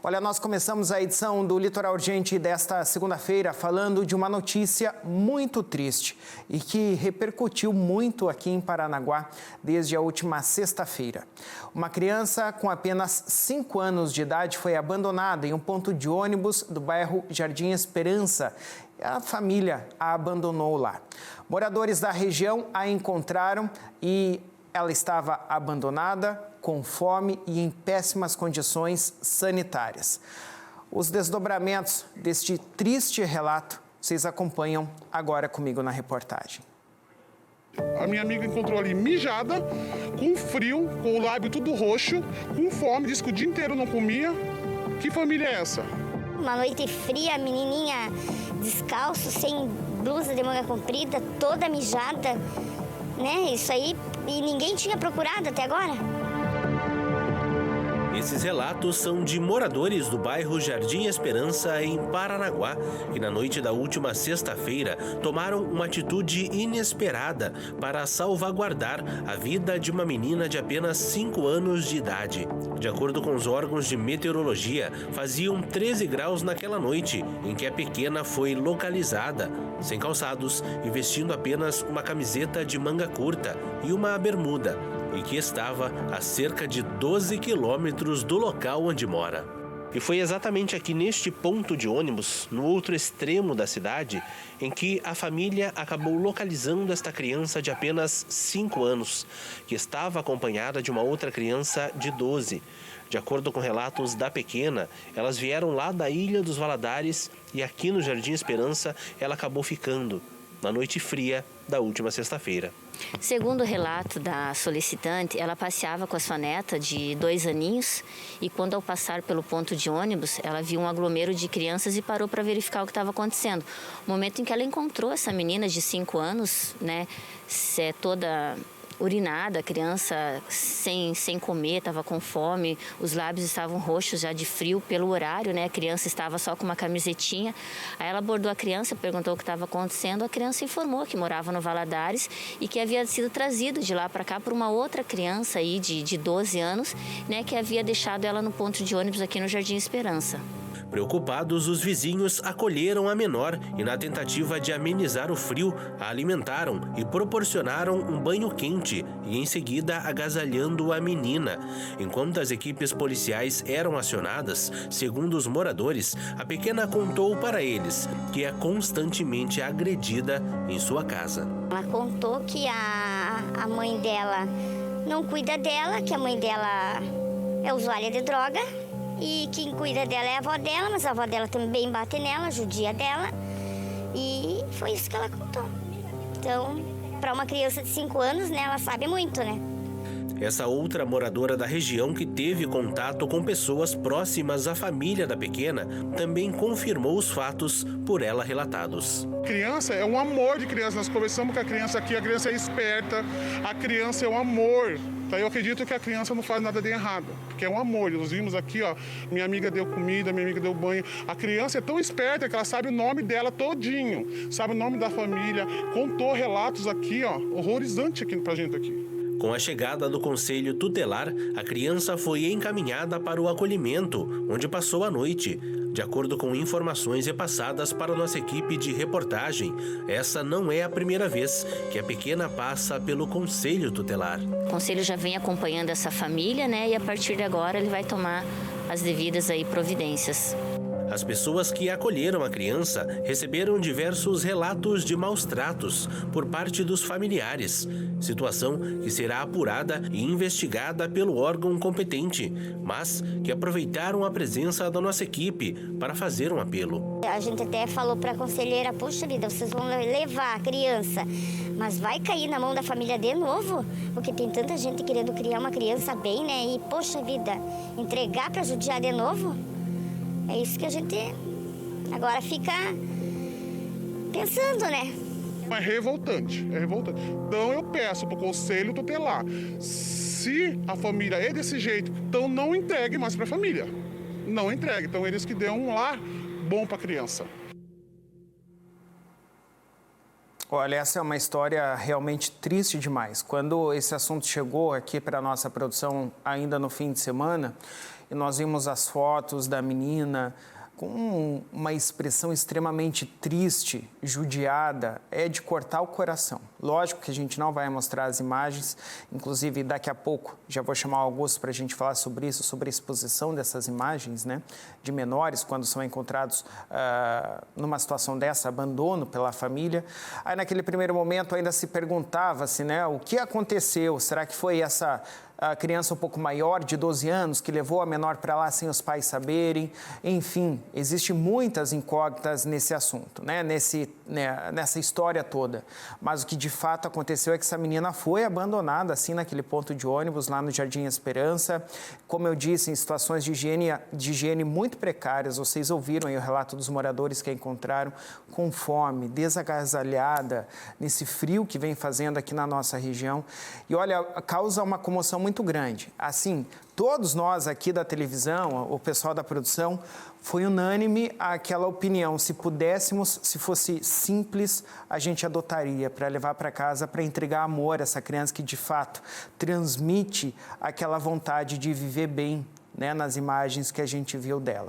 Olha, nós começamos a edição do Litoral Urgente desta segunda-feira falando de uma notícia muito triste e que repercutiu muito aqui em Paranaguá desde a última sexta-feira. Uma criança com apenas 5 anos de idade foi abandonada em um ponto de ônibus do bairro Jardim Esperança. A família a abandonou lá. Moradores da região a encontraram e ela estava abandonada, com fome e em péssimas condições sanitárias. Os desdobramentos deste triste relato vocês acompanham agora comigo na reportagem. A minha amiga encontrou ali mijada, com frio, com o lábio tudo roxo, com fome, disse que o dia inteiro não comia. Que família é essa? Uma noite fria, a menininha descalço, sem blusa de manga comprida, toda mijada, né? Isso aí, e ninguém tinha procurado até agora. Esses relatos são de moradores do bairro Jardim Esperança, em Paranaguá, que na noite da última sexta-feira tomaram uma atitude inesperada para salvaguardar a vida de uma menina de apenas 5 anos de idade. De acordo com os órgãos de meteorologia, faziam 13 graus naquela noite em que a pequena foi localizada, sem calçados e vestindo apenas uma camiseta de manga curta e uma bermuda, e que estava a cerca de 12 quilômetros do local onde mora. E foi exatamente aqui neste ponto de ônibus, no outro extremo da cidade, em que a família acabou localizando esta criança de apenas 5 anos, que estava acompanhada de uma outra criança de 12. De acordo com relatos da pequena, elas vieram lá da Ilha dos Valadares e aqui no Jardim Esperança ela acabou ficando na noite fria da última sexta-feira. Segundo o relato da solicitante, ela passeava com a sua neta de 2 aninhos e quando ao passar pelo ponto de ônibus, ela viu um aglomero de crianças e parou para verificar o que estava acontecendo. No momento em que ela encontrou essa menina de 5 anos, né, toda urinada, a criança sem comer, estava com fome, os lábios estavam roxos já de frio pelo horário, né? A criança estava só com uma camisetinha. Aí ela abordou a criança, perguntou o que estava acontecendo. A criança informou que morava no Valadares e que havia sido trazido de lá para cá por uma outra criança aí de 12 anos, né? Que havia deixado ela no ponto de ônibus aqui no Jardim Esperança. Preocupados, os vizinhos acolheram a menor e, na tentativa de amenizar o frio, a alimentaram e proporcionaram um banho quente e, em seguida, agasalhando a menina. Enquanto as equipes policiais eram acionadas, segundo os moradores, a pequena contou para eles que é constantemente agredida em sua casa. Ela contou que a mãe dela não cuida dela, que a mãe dela é usuária de droga. E quem cuida dela é a avó dela, mas a avó dela também bate nela, judia dela. E foi isso que ela contou. Então, para uma criança de 5 anos, né, ela sabe muito, né? Essa outra moradora da região que teve contato com pessoas próximas à família da pequena também confirmou os fatos por ela relatados. Criança é um amor de criança. Nós conversamos com a criança aqui, a criança é esperta, a criança é um amor. Então, eu acredito que a criança não faz nada de errado, porque é um amor. Nós vimos aqui, ó, minha amiga deu comida, minha amiga deu banho. A criança é tão esperta que ela sabe o nome dela todinho, sabe o nome da família, contou relatos aqui, ó, horrorizantes aqui pra gente aqui. Com a chegada do Conselho Tutelar, a criança foi encaminhada para o acolhimento, onde passou a noite. De acordo com informações repassadas para nossa equipe de reportagem, essa não é a primeira vez que a pequena passa pelo Conselho Tutelar. O Conselho já vem acompanhando essa família, né? E a partir de agora ele vai tomar as devidas providências. As pessoas que acolheram a criança receberam diversos relatos de maus tratos por parte dos familiares, situação que será apurada e investigada pelo órgão competente, mas que aproveitaram a presença da nossa equipe para fazer um apelo. A gente até falou para a conselheira, poxa vida, vocês vão levar a criança, mas vai cair na mão da família de novo? Porque tem tanta gente querendo criar uma criança bem, né? E, poxa vida, entregar para judiar de novo? É isso que a gente agora fica pensando, né? É revoltante, é revoltante. Então eu peço para o Conselho Tutelar, se a família é desse jeito, então não entregue mais para a família. Não entregue, então eles que dêem um lar bom para a criança. Olha, essa é uma história realmente triste demais. Quando esse assunto chegou aqui para a nossa produção, ainda no fim de semana, e nós vimos as fotos da menina com uma expressão extremamente triste, judiada, é de cortar o coração. Lógico que a gente não vai mostrar as imagens, inclusive daqui a pouco já vou chamar o Augusto para a gente falar sobre isso, sobre a exposição dessas imagens, né, de menores quando são encontrados numa situação dessa, abandono pela família. Aí naquele primeiro momento ainda se perguntava-se, né, o que aconteceu? Será que foi essa a criança um pouco maior, de 12 anos, que levou a menor para lá sem os pais saberem? Enfim, existem muitas incógnitas nesse assunto, né? Nessa história toda. Mas o que de fato aconteceu é que essa menina foi abandonada assim naquele ponto de ônibus, lá no Jardim Esperança. Como eu disse, em situações de higiene muito precárias. Vocês ouviram aí o relato dos moradores que a encontraram com fome, desagasalhada, nesse frio que vem fazendo aqui na nossa região. E olha, causa uma comoção muito grande. Assim, todos nós aqui da televisão, o pessoal da produção, foi unânime aquela opinião. Se pudéssemos, se fosse simples, a gente adotaria para levar para casa, para entregar amor a essa criança que, de fato, transmite aquela vontade de viver bem, né, nas imagens que a gente viu dela.